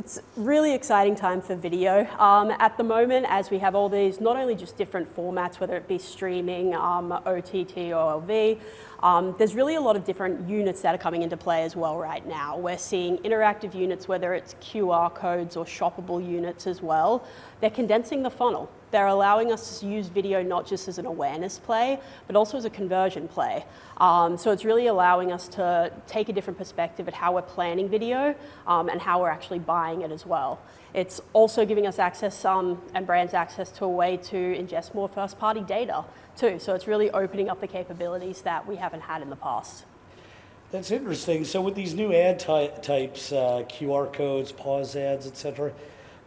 It's a really exciting time for video. At the moment, as we have all these, not only just different formats, whether it be streaming, OTT or OLV, there's really a lot of different units that are coming into play as well right now. We're seeing interactive units, whether it's QR codes or shoppable units as well. They're condensing the funnel. They're allowing us to use video not just as an awareness play, but also as a conversion play. So it's really allowing us to take a different perspective at how we're planning video and how we're actually buying it as well. It's also giving us access and brands access to a way to ingest more first-party data too. So it's really opening up the capabilities that we haven't had in the past. That's interesting. So with these new ad types, QR codes, pause ads, et cetera,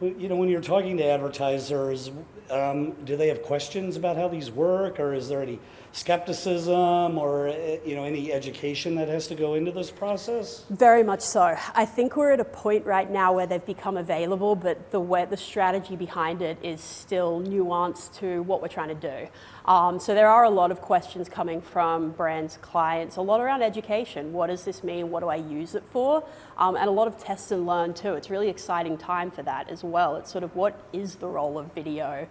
you know, when you're talking to advertisers, do they have questions about how these work, or is there any skepticism or any education that has to go into this process? Very much so. I think we're at a point right now where they've become available, but the strategy behind it is still nuanced to what we're trying to do. So there are a lot of questions coming from brands, clients, a lot around education. What does this mean? What do I use it for? And a lot of test and learn too. It's a really exciting time for that as well. It's sort of what is the role of video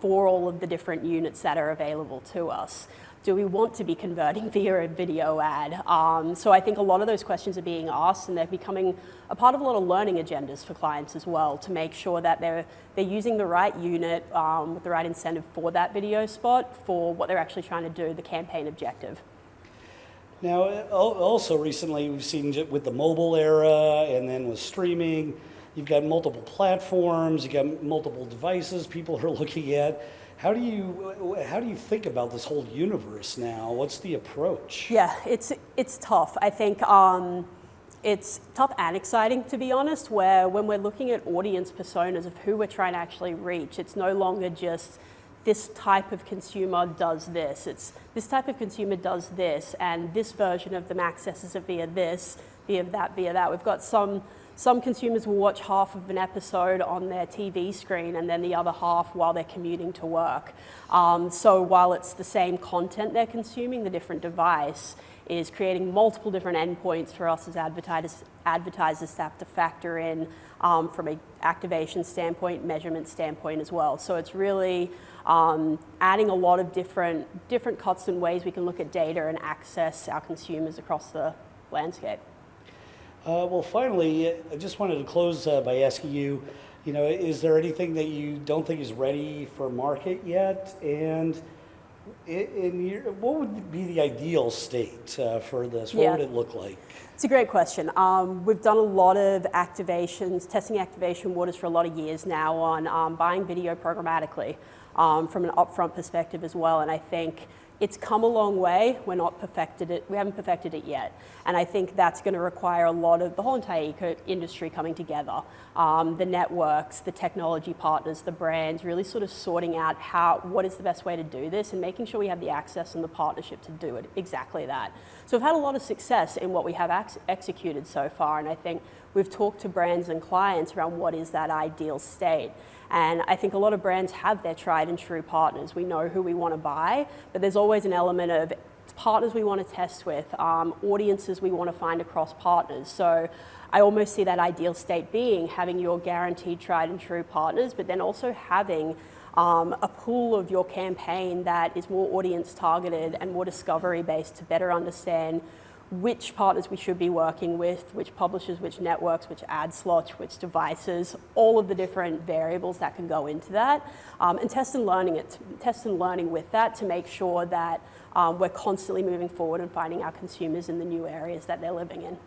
for all of the different units that are available to us. Do we want to be converting via a video ad? So I think a lot of those questions are being asked, and they're becoming a part of a lot of learning agendas for clients as well, to make sure that they're using the right unit with the right incentive for that video spot for what they're actually trying to do, the campaign objective. Now, also recently we've seen with the mobile era and then with streaming, you've got multiple platforms, you've got multiple devices people are looking at. How do you think about this whole universe now? What's the approach? Yeah, it's tough. I think it's tough and exciting, to be honest, where when we're looking at audience personas of who we're trying to actually reach, it's no longer just this type of consumer does this. It's this type of consumer does this, and this version of them accesses it via this, via that. We've got some consumers will watch half of an episode on their TV screen and then the other half while they're commuting to work. So while it's the same content they're consuming, the different device is creating multiple different endpoints for us as advertisers to have to factor in from an activation standpoint, measurement standpoint as well. So it's really adding a lot of different cuts and ways we can look at data and access our consumers across the landscape. Well, finally, I just wanted to close by asking you, is there anything that you don't think is ready for market yet? And what would be the ideal state for this? What would it look like? It's a great question. We've done a lot of activations, testing activation waters for a lot of years now on buying video programmatically from an upfront perspective as well. And I think it's come a long way. We haven't perfected it yet. And I think that's going to require a lot of the whole entire industry coming together. The networks, the technology partners, the brands, really sort of sorting out what is the best way to do this and making sure we have the access and the partnership to do it exactly that. So we've had a lot of success in what we have executed so far. And I think we've talked to brands and clients around what is that ideal state. And I think a lot of brands have their tried and true partners. We know who we want to buy, but there's always an element of partners we want to test with, audiences we want to find across partners. So I almost see that ideal state being having your guaranteed tried and true partners, but then also having a pool of your campaign that is more audience targeted and more discovery based to better understand which partners we should be working with, which publishers, which networks, which ad slots, which devices, all of the different variables that can go into that, and test and learning with that to make sure that we're constantly moving forward and finding our consumers in the new areas that they're living in.